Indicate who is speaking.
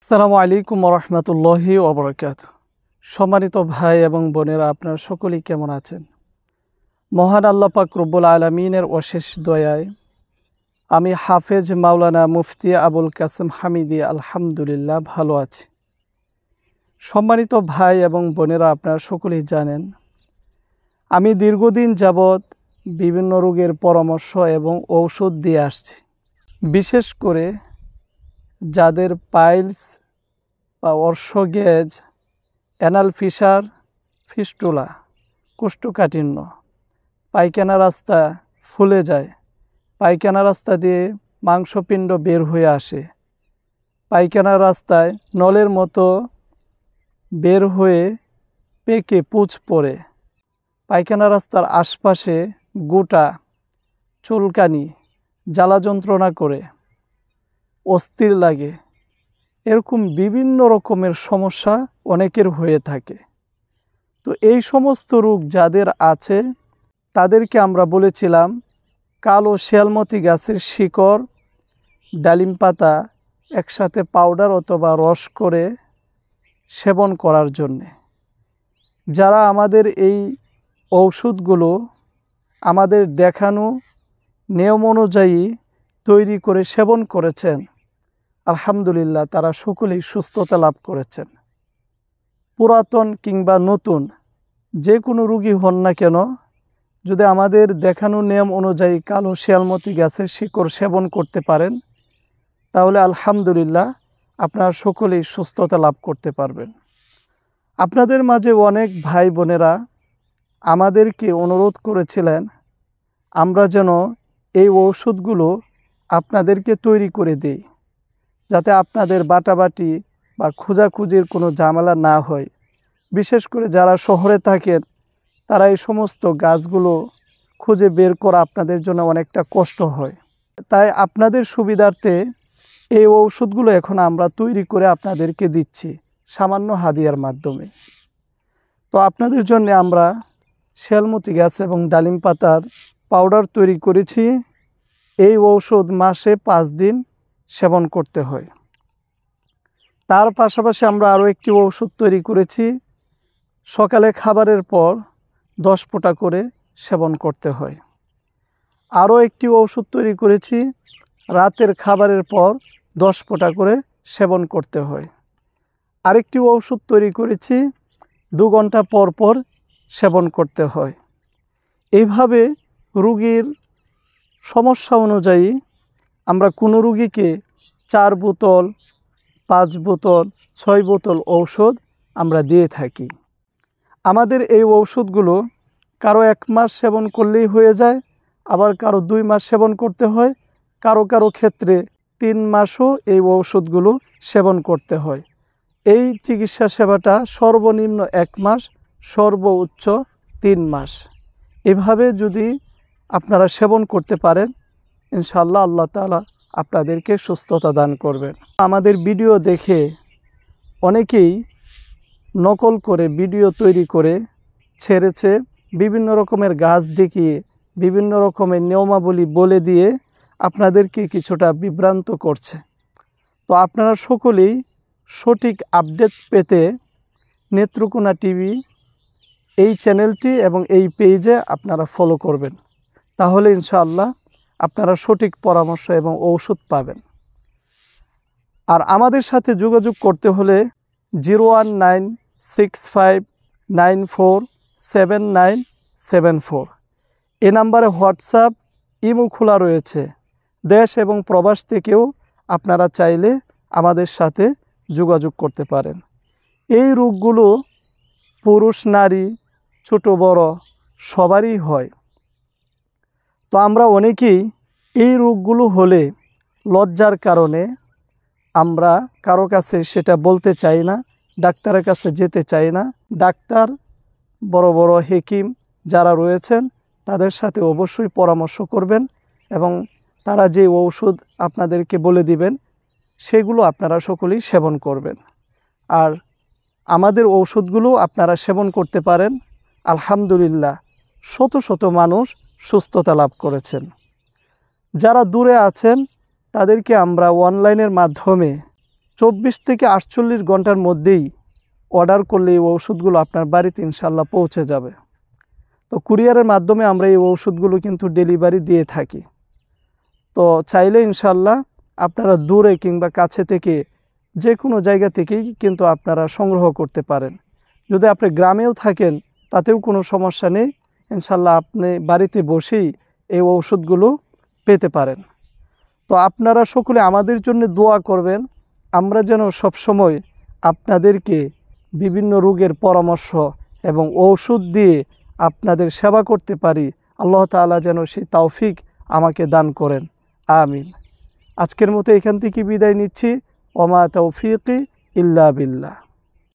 Speaker 1: আসসালামু আলাইকুম ওয়া রাহমাতুল্লাহি ওয়া বারাকাতুহু। সম্মানিত ভাই এবং বোনেরা, আপনারা সকলেই কেমন আছেন? মহান আল্লাহ পাক রব্বুল আলামিনের অশেষ দয়ায় আমি হাফেজ মাওলানা মুফতি আবুল কাসেম হামিদি আলহামদুলিল্লাহ ভালো আছি। সম্মানিত ভাই এবং বোনেরা, আপনারা সকলেই জানেন আমি দীর্ঘদিন যাবৎ বিভিন্ন রোগের পরামর্শ এবং ঔষধ দিয়ে আসছি। বিশেষ করে যাদের পাইলস বা অর্শগ্যাজ, অ্যানাল ফিসার, ফিস্টুলা, কোষ্ঠকাঠিন্য, পায়খানা রাস্তা ফুলে যায়, পায়খানা রাস্তা দিয়ে মাংসপিণ্ড বের হয়ে আসে, পায়খানা রাস্তায় নলের মতো বের হয়ে পেকে পুঁজ পড়ে, পায়খানা রাস্তার আশপাশে গোটা চুলকানি, জ্বালা যন্ত্রণা করে, অস্থির লাগে, এরকম বিভিন্ন রকমের সমস্যা অনেকের হয়ে থাকে। তো এই সমস্ত রোগ যাদের আছে তাদেরকে আমরা বলেছিলাম কালো শিয়ালমতি গাছের শিকড়, ডালিম পাতা একসাথে পাউডার অথবা রস করে সেবন করার জন্যে। যারা আমাদের এই ঔষধগুলো আমাদের দেখানো নিয়ম অনুযায়ী তৈরি করে সেবন করেছেন, আলহামদুলিল্লাহ তারা সকলেই সুস্থতা লাভ করেছেন। পুরাতন কিংবা নতুন যে কোনো রোগী হন না কেন, যদি আমাদের দেখানো নিয়ম অনুযায়ী কালো শিয়ালমতি গাছের শিকড় সেবন করতে পারেন, তাহলে আলহামদুলিল্লাহ আপনারা সকলেই সুস্থতা লাভ করতে পারবেন। আপনাদের মাঝে অনেক ভাই বোনেরা আমাদেরকে অনুরোধ করেছিলেন আমরা যেন এই ঔষধগুলো আপনাদেরকে তৈরি করে দিই, যাতে আপনাদের বাটাবাটি বা খোঁজাখুঁজির কোনো ঝামেলা না হয়। বিশেষ করে যারা শহরে থাকেন তারা এই সমস্ত গাছগুলো খুঁজে বের করা আপনাদের জন্য অনেকটা কষ্ট হয়। তাই আপনাদের সুবিধার্থে এই ঔষধগুলো এখন আমরা তৈরি করে আপনাদেরকে দিচ্ছি সামান্য হাদিয়ার মাধ্যমে। তো আপনাদের জন্য আমরা শিয়ালমতি গাছ এবং ডালিম পাতার পাউডার তৈরি করেছি। এই ঔষধ মাসে 5 দিন সেবন করতে হয়। তার পাশাপাশি আমরা আরও একটি ঔষধ তৈরি করেছি, সকালে খাবারের পর 10 ফোঁটা করে সেবন করতে হয়। আরও একটি ঔষধ তৈরি করেছি, রাতের খাবারের পর 10 ফোঁটা করে সেবন করতে হয়। আরেকটি ঔষধ তৈরি করেছি 2 ঘন্টা পর পর সেবন করতে হয়। এইভাবে রোগীর সমস্যা অনুযায়ী আমরা কোনো রোগীকে 4 বোতল, 5 বোতল, 6 বোতল ঔষধ আমরা দিয়ে থাকি। আমাদের এই ঔষধগুলো কারো 1 মাস সেবন করলেই হয়ে যায়, আবার কারো 2 মাস সেবন করতে হয়, কারো ক্ষেত্রে 3 মাসও এই ঔষধগুলো সেবন করতে হয়। এই চিকিৎসা সেবাটা সর্বনিম্ন 1 মাস, সর্বোচ্চ 3 মাস। এভাবে যদি আপনারা সেবন করতে পারেন, ইনশাআল্লাহ আল্লাহ তাআলা আপনাদেরকে সুস্থতা দান করবেন। আমাদের ভিডিও দেখে অনেকেই নকল করে ভিডিও তৈরি করে ছেড়েছে, বিভিন্ন রকমের গাছ দেখিয়ে বিভিন্ন রকমের নিয়মাবলী বলে দিয়ে আপনাদেরকে কিছুটা বিভ্রান্ত করছে। তো আপনারা সকলেই সঠিক আপডেট পেতে নেত্রকোনা টিভি এই চ্যানেলটি এবং এই পেজে আপনারা ফলো করবেন, তাহলে ইনশাআল্লাহ আপনারা সঠিক পরামর্শ এবং ঔষধ পাবেন। আর আমাদের সাথে যোগাযোগ করতে হলে 01965947974 এ নাম্বারে হোয়াটসঅ্যাপ, ইমো খোলা রয়েছে। দেশ এবং প্রবাস থেকেও আপনারা চাইলে আমাদের সাথে যোগাযোগ করতে পারেন। এই রোগগুলো পুরুষ নারী ছোট বড় সবারই হয়। তো আমরা অনেকেই এই রোগগুলো হলে লজ্জার কারণে আমরা কারো কাছে সেটা বলতে চাই না, ডাক্তারের কাছে যেতে চাই না। ডাক্তার, বড় বড় হেকিম যারা রয়েছেন তাদের সাথে অবশ্যই পরামর্শ করবেন এবং তারা যে ঔষধ আপনাদেরকে বলে দিবেন সেগুলো আপনারা সকলেই সেবন করবেন। আর আমাদের ঔষধগুলো আপনারা সেবন করতে পারেন। আলহামদুলিল্লাহ শত শত মানুষ সুস্থতা লাভ করেছেন। যারা দূরে আছেন তাদেরকে আমরা অনলাইনের মাধ্যমে 24 থেকে 48 ঘন্টার মধ্যেই অর্ডার করলে এই ওষুধগুলো আপনার বাড়িতে ইনশাল্লাহ পৌঁছে যাবে। তো কুরিয়ারের মাধ্যমে আমরা এই ওষুধগুলো কিন্তু ডেলিভারি দিয়ে থাকি। তো চাইলে ইনশাল্লাহ আপনারা দূরে কিংবা কাছে থেকে যে কোনো জায়গা থেকেই কিন্তু আপনারা সংগ্রহ করতে পারেন। যদি আপনি গ্রামেও থাকেন তাতেও কোনো সমস্যা নেই, ইনশাল্লাহ আপনি বাড়িতে বসেই এই ওষুধগুলো পেতে পারেন। তো আপনারা সকলে আমাদের জন্য দোয়া করবেন, আমরা যেন সবসময় আপনাদেরকে বিভিন্ন রোগের পরামর্শ এবং ঔষধ দিয়ে আপনাদের সেবা করতে পারি। আল্লাহ তাআলা যেন সেই তৌফিক আমাকে দান করেন, আমিন। আজকের মতো এখান থেকে বিদায় নিচ্ছি। ওমা তৌফিকি ইল্লা বিল্লাহ।